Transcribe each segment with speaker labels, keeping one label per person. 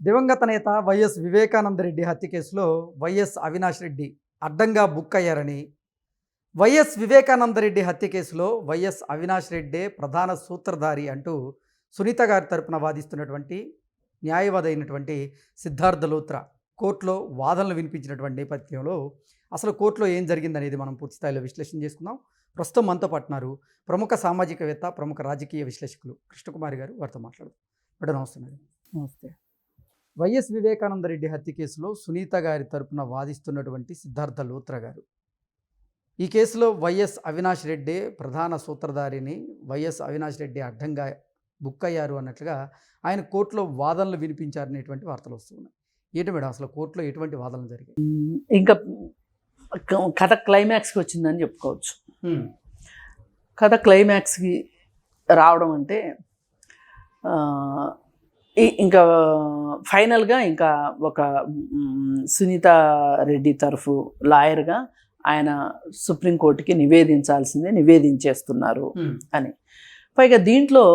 Speaker 1: దివంగత నేత వైఎస్ వివేకానంద రెడ్డి హత్య కేసులో వైఎస్ అవినాష్ రెడ్డి అడ్డంగా బుక్ అయ్యారని, వైఎస్ వివేకానంద రెడ్డి హత్య కేసులో వైఎస్ అవినాష్ రెడ్డే ప్రధాన సూత్రధారి అంటూ సునీత గారి తరపున వాదిస్తున్నటువంటి న్యాయవాది అయినటువంటి సిద్ధార్థ లూత్రా కోర్టులో వాదనలు వినిపించినటువంటి నేపథ్యంలో అసలు కోర్టులో ఏం జరిగిందనేది మనం పూర్తి స్థాయిలో విశ్లేషణ చేసుకుందాం. ప్రస్తుతం మనతో పాటున్నారు ప్రముఖ సామాజికవేత్త, ప్రముఖ రాజకీయ విశ్లేషకులు కృష్ణకుమారి గారు. వారితో మాట్లాడదాం. మేడం నమస్తే. మేడం
Speaker 2: నమస్తే.
Speaker 1: వైఎస్ వివేకానంద రెడ్డి హత్య కేసులో సునీత గారి తరపున వాదిస్తున్నటువంటి సిద్ధార్థ లూత్రా గారు, ఈ కేసులో వైఎస్ అవినాష్ రెడ్డి ప్రధాన సూత్రధారిని, వైఎస్ అవినాష్ రెడ్డి అడ్డంగా బుక్ అయ్యారు అన్నట్లుగా ఆయన కోర్టులో వాదనలు వినిపించారనేటువంటి వార్తలు వస్తున్నాయి. ఏంటి మేడం అసలు కోర్టులో ఎటువంటి వాదనలు జరిగాయి?
Speaker 2: ఇంకా కథ క్లైమాక్స్కి వచ్చిందని చెప్పుకోవచ్చు. కథ క్లైమాక్స్కి రావడం అంటే ఇంకా ఫైనల్గా ఇంకా ఒక సునీత రెడ్డి తరఫు లాయర్గా ఆయన సుప్రీంకోర్టుకి నివేదించేస్తున్నారు అని. పైగా దీంట్లో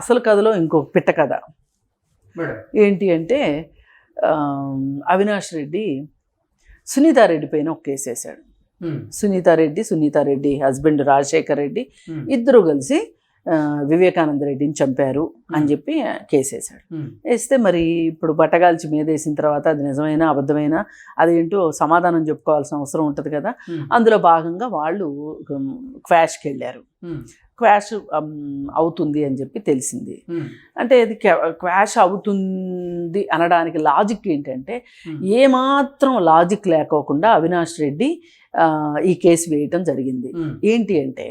Speaker 2: అసలు కథలో ఇంకొక పిట్ట కథ ఏంటి అంటే, అవినాష్ రెడ్డి సునీతారెడ్డి పైన ఒక కేసు వేశాడు. సునీతారెడ్డి హస్బెండ్ రాజశేఖర్ రెడ్డి ఇద్దరు కలిసి వివేకానంద రెడ్డిని చంపారు అని చెప్పి కేసు వేశాడు. వేస్తే మరి ఇప్పుడు బట్టగాల్చి మీద వేసిన తర్వాత అది నిజమైనా అబద్ధమైనా అదేంటో సమాధానం చెప్పుకోవాల్సిన అవసరం ఉంటుంది కదా. అందులో భాగంగా వాళ్ళు క్వాష్కి వెళ్ళారు. క్వాష్ అవుతుంది అని చెప్పి తెలిసింది. అంటే ఇది క్వాష్ అవుతుంది అనడానికి లాజిక్ ఏంటంటే, ఏమాత్రం లాజిక్ లేకోకుండా అవినాష్ రెడ్డి ఈ కేసు వేయటం జరిగింది. ఏంటి అంటే,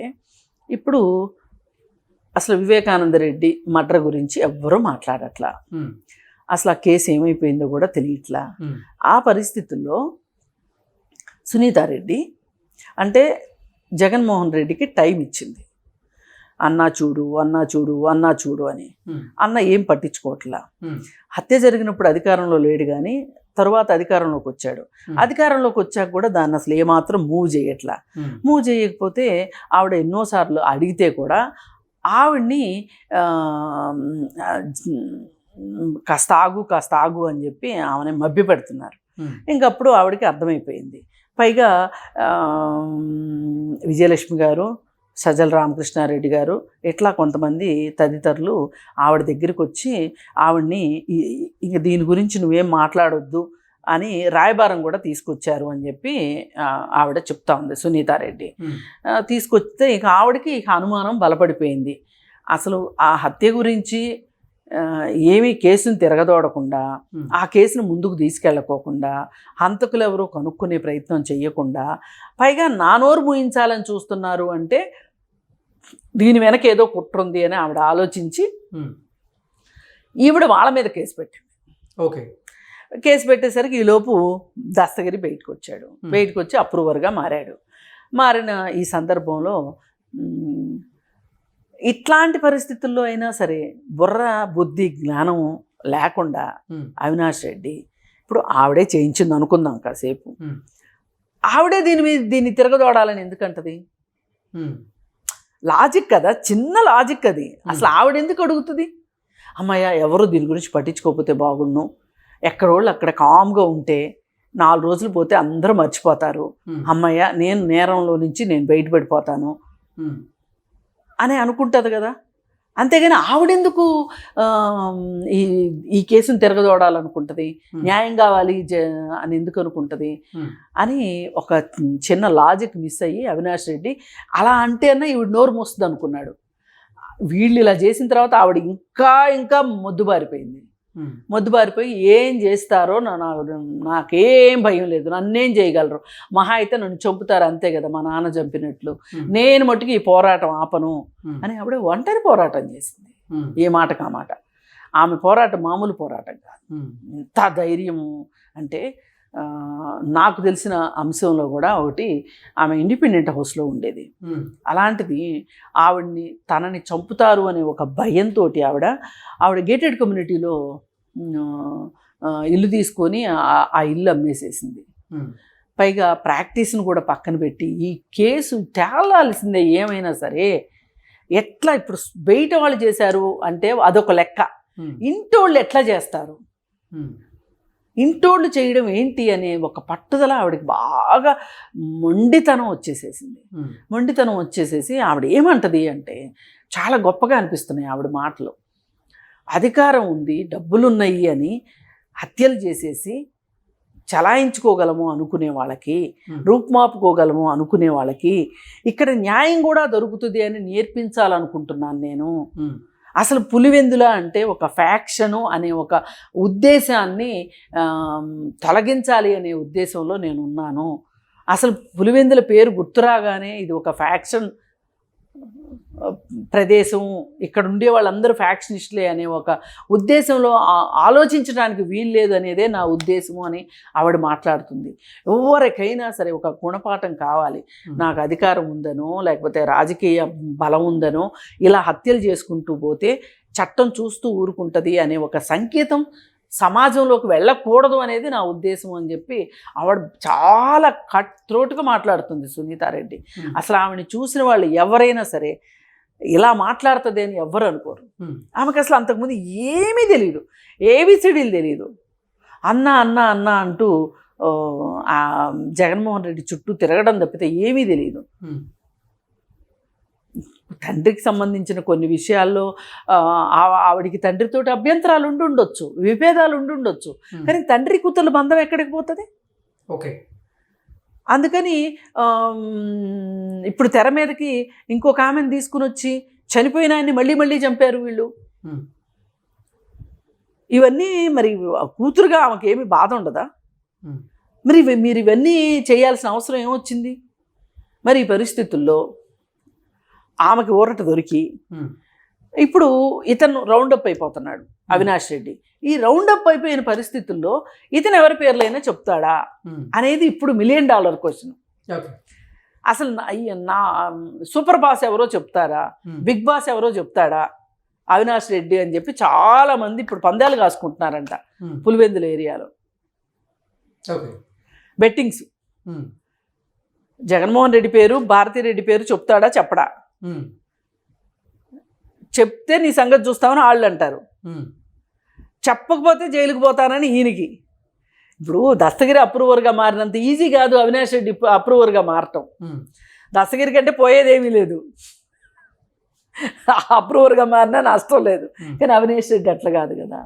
Speaker 2: ఇప్పుడు అసలు వివేకానంద రెడ్డి మర్డర్ గురించి ఎవ్వరూ మాట్లాడట్లా, అసలు ఆ కేసు ఏమైపోయిందో కూడా తెలియట్లా. ఆ పరిస్థితుల్లో సునీతారెడ్డి అంటే జగన్మోహన్ రెడ్డికి టైం ఇచ్చింది. అన్నా చూడు అని. అన్న ఏం పట్టించుకోవట్లా. హత్య జరిగినప్పుడు అధికారంలో లేడు కానీ తరువాత అధికారంలోకి వచ్చాడు. అధికారంలోకి వచ్చాక కూడా దాన్ని అసలు ఏమాత్రం మూవ్ చేయకపోతే ఆవిడ ఎన్నోసార్లు అడిగితే కూడా ఆవిడ్ని కాస్త ఆగు అని చెప్పి ఆమెని మభ్య పెడుతున్నారు. ఇంకప్పుడు ఆవిడకి అర్థమైపోయింది. పైగా విజయలక్ష్మి గారు, సజ్జల రామకృష్ణారెడ్డి గారు ఇట్లా కొంతమంది తదితరులు ఆవిడ దగ్గరికి వచ్చి ఆవిడ్ని ఇంక దీని గురించి నువ్వేం మాట్లాడొద్దు అని రాయబారం కూడా తీసుకొచ్చారు అని చెప్పి ఆవిడ చెప్తా ఉంది సునీతారెడ్డి. తీసుకొస్తే ఇక ఆవిడకి ఇక అనుమానం బలపడిపోయింది. అసలు ఆ హత్య గురించి ఏమీ కేసును తిరగదోడకుండా, ఆ కేసును ముందుకు తీసుకెళ్ళకోకుండా, హంతకులు ఎవరో కనుక్కునే ప్రయత్నం చెయ్యకుండా, పైగా నానోరు మూయించాలని చూస్తున్నారు అంటే దీని వెనక ఏదో కుట్రుంది అని ఆవిడ ఆలోచించి ఈవిడ వాళ్ళ మీద కేసు పెట్టింది. కేసు పెట్టేసరికి ఈలోపు దస్తగిరి బయటకు వచ్చి అప్రూవర్గా మారిన ఈ సందర్భంలో ఇట్లాంటి పరిస్థితుల్లో అయినా సరే బుర్ర బుద్ధి జ్ఞానం లేకుండా అవినాష్ రెడ్డి, ఇప్పుడు ఆవిడే చేయించింది అనుకుందాం కాసేపు, ఆవిడే దీన్ని తిరగదోడాలని ఎందుకంటది? లాజిక్ కదా, చిన్న లాజిక్ అది. అసలు ఆవిడ ఎందుకు అడుగుతుంది? అమ్మయ్య ఎవరు దీని గురించి పట్టించుకోకపోతే బాగుండు, ఎక్కడోళ్ళు అక్కడ కామ్గా ఉంటే 4 రోజులు పోతే అందరూ మర్చిపోతారు, అమ్మయ్య నేను నేరంలో నుంచి నేను బయటపడిపోతాను అని అనుకుంటుంది కదా. అంతేగాని ఆవిడెందుకు ఈ కేసును తిరగదోడాలనుకుంటుంది, న్యాయం కావాలి అని ఎందుకు అనుకుంటుంది అని ఒక చిన్న లాజిక్ మిస్ అయ్యి అవినాష్ రెడ్డి అలా అంటే అన్న ఈవిడ నోరు మోస్తుంది అనుకున్నాడు. వీళ్ళు ఇలా చేసిన తర్వాత ఆవిడ ఇంకా మొద్దుబారిపోయి ఏం చేస్తారో నాకేం భయం లేదు, నన్నేం చేయగలరు, మహా అయితే నన్ను చంపుతారు అంతే కదా, మా నాన్న చంపినట్లు, నేను మట్టుకు ఈ పోరాటం ఆపను అని ఆవిడ ఒంటరి పోరాటం చేసింది. ఏ మాటకా మాట. ఆమె పోరాటం మామూలు పోరాటం కాదు. ఎంత ధైర్యము అంటే, నాకు తెలిసిన అంశంలో కూడా ఒకటి, ఆమె ఇండిపెండెంట్ హౌస్లో ఉండేది. అలాంటిది ఆవిడ్ని తనని చంపుతారు అనే ఒక భయంతో ఆవిడ గేటెడ్ కమ్యూనిటీలో ఇల్లు తీసుకొని ఆ ఇల్లు అమ్మేసేసింది. పైగా ప్రాక్టీస్ను కూడా పక్కన పెట్టి ఈ కేసు తేలాల్సిందే ఏమైనా సరే. ఎట్లా ఇప్పుడు బయట వాళ్ళు చేశారు అంటే అదొక లెక్క, ఇంటోళ్ళు ఎట్లా చేస్తారు ఇంటోళ్ళు చేయడం ఏంటి అనే ఒక పట్టుదల ఆవిడకి బాగా మొండితనం వచ్చేసేసింది. మొండితనం వచ్చేసేసి ఆవిడ ఏమంటది అంటే, చాలా గొప్పగా అనిపిస్తున్నాయి ఆవిడ మాటలు. అధికారం ఉంది, డబ్బులున్నాయి అని హత్యలు చేసేసి చలాయించుకోగలము అనుకునే వాళ్ళకి, రూపుమాపుకోగలము అనుకునే వాళ్ళకి ఇక్కడ న్యాయం కూడా దొరుకుతుంది అని నేర్పించాలనుకుంటున్నాను నేను. అసలు పులివెందుల అంటే ఒక ఫ్యాక్షను అనే ఒక ఉద్దేశాన్ని తొలగించాలి అనే ఉద్దేశంలో నేను ఉన్నాను. అసలు పులివెందుల పేరు గుర్తురాగానే ఇది ఒక ఫ్యాక్షన్ ప్రదేశం, ఇక్కడ ఉండే వాళ్ళందరూ ఫ్యాక్షనిస్టులే అనే ఒక ఉద్దేశంలో ఆలోచించడానికి వీల్లేదు అనేదే నా ఉద్దేశము అని ఆవిడ మాట్లాడుతుంది. ఎవరికైనా సరే ఒక గుణపాఠం కావాలి. నాకు అధికారం ఉందనో లేకపోతే రాజకీయ బలం ఉందనో ఇలా హత్యలు చేసుకుంటూ పోతే చట్టం చూస్తూ ఊరుకుంటుంది అనే ఒక సంకేతం సమాజంలోకి వెళ్ళకూడదు అనేది నా ఉద్దేశం అని చెప్పి ఆవిడ చాలా కట్ త్రోట్గా మాట్లాడుతుంది సునీతారెడ్డి. అసలు ఆవిడని చూసిన వాళ్ళు ఎవరైనా సరే ఇలా మాట్లాడుతుంది అని ఎవ్వరు అనుకోరు. ఆమెకు అసలు అంతకుముందు ఏమీ తెలియదు, ఏబిసిడీలు తెలియదు. అన్న అన్న అన్న అంటూ జగన్మోహన్ రెడ్డి చుట్టూ తిరగడం తప్పితే ఏమీ తెలియదు. తండ్రికి సంబంధించిన కొన్ని విషయాల్లో ఆవిడికి తండ్రితోటి అభ్యంతరాలు ఉండుండొచ్చు, విభేదాలు ఉండుండొచ్చు, కానీ తండ్రి కూతుర్ల బంధం ఎక్కడికి పోతుంది?
Speaker 1: ఓకే.
Speaker 2: అందుకని ఇప్పుడు తెర మీదకి ఇంకొక ఆమెను తీసుకుని వచ్చి చనిపోయిన ఆయన్ని మళ్ళీ మళ్ళీ చంపారు వీళ్ళు. ఇవన్నీ మరి కూతురుగా ఆమెకి ఏమి బాధ ఉండదా? మరి మీరు ఇవన్నీ చేయాల్సిన అవసరం ఏమొచ్చింది? మరి ఈ పరిస్థితుల్లో ఆమెకి ఊరట దొరికి ఇప్పుడు ఇతను రౌండప్ అయిపోతున్నాడు అవినాష్ రెడ్డి. ఈ రౌండప్ అయిపోయిన పరిస్థితుల్లో ఇతను ఎవరి పేర్లైనా చెప్తాడా అనేది ఇప్పుడు $1 మిలియన్ క్వశ్చన్. అసలు నా సూపర్ బాస్ ఎవరో చెప్తారా, బిగ్ బాస్ ఎవరో చెప్తాడా అవినాష్ రెడ్డి అని చెప్పి చాలా మంది ఇప్పుడు పందాలు కాసుకుంటున్నారంట పులివెందుల ఏరియాలో. బెట్టింగ్స్. జగన్మోహన్ రెడ్డి పేరు, భారతిరెడ్డి పేరు చెప్తాడా చెప్పడా? చెప్తే నీ సంగతి చూస్తామని వాళ్ళు అంటారు, చెప్పకపోతే జైలుకు పోతానని ఈయనకి. ఇప్పుడు దస్తగిరి అప్రూవర్గా మారినంత ఈజీ కాదు అవినాష్ రెడ్డి అప్రూవర్గా మారటం. దస్తగిరి కంటే పోయేదేమీ లేదు, అప్రూవర్గా మారినా నష్టం లేదు. కానీ అవినాష్ రెడ్డి అట్లా కాదు కదా,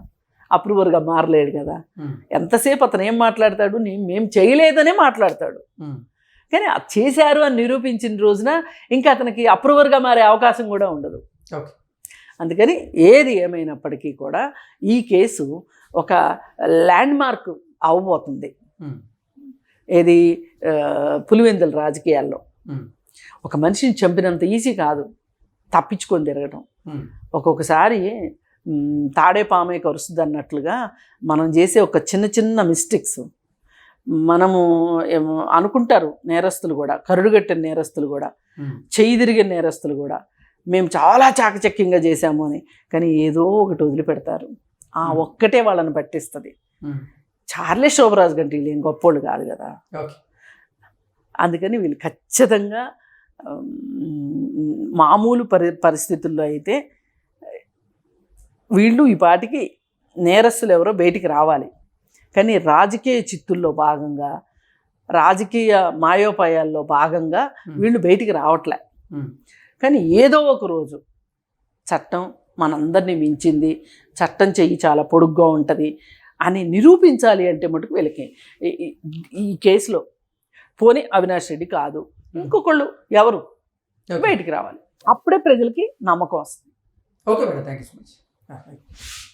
Speaker 2: అప్రూవర్గా మారలేడు కదా. ఎంతసేపు అతను ఏం మాట్లాడతాడు, మేము చేయలేదనే మాట్లాడతాడు. కానీ చేశారు అని నిరూపించిన రోజున ఇంకా అతనికి అప్రూవర్గా మారే అవకాశం కూడా ఉండదు. అందుకని ఏది ఏమైనప్పటికీ కూడా ఈ కేసు ఒక ల్యాండ్ మార్క్ అవ్వబోతుంది. ఏది పులివెందుల రాజకీయాల్లో. ఒక మనిషిని చంపినంత ఈజీ కాదు తప్పించుకొని తిరగటం. ఒక్కొక్కసారి తాడే పామే కరుస్తుంది అన్నట్లుగా మనం చేసే ఒక చిన్న చిన్న మిస్టేక్స్ మనము అనుకుంటారు నేరస్తులు కూడా, కరుడుగట్టిన నేరస్తులు కూడా, చెయ్యి తిరిగిన నేరస్తులు కూడా మేము చాలా చాకచక్యంగా చేశాము అని. కానీ ఏదో ఒకటి వదిలిపెడతారు, ఆ ఒక్కటే వాళ్ళని పట్టిస్తుంది. చార్లెస్ శోభరాజ్ గంటే వీళ్ళు ఏం గొప్పోళ్ళు కాదు కదా. అందుకని వీళ్ళు ఖచ్చితంగా మామూలు పరిస్థితుల్లో అయితే వీళ్ళు ఈ పాటికి నేరస్తులు ఎవరో బయటికి రావాలి. కానీ రాజకీయ చిత్తుల్లో భాగంగా, రాజకీయ మాయోపాయాల్లో భాగంగా వీళ్ళు బయటికి రావట్లే. కానీ ఏదో ఒక రోజు చట్టం మనందరినీ మించింది, చట్టం చెయ్యి చాలా పొడుగ్గా ఉంటుంది అని నిరూపించాలి అంటే మటుకు వీళ్ళకి ఈ కేసులో పోనీ అవినాష్ రెడ్డి కాదు, ఇంకొకళ్ళు ఎవరు బయటికి రావాలి. అప్పుడే ప్రజలకి నమ్మకం వస్తుంది.
Speaker 1: Okay madam, thank you so much.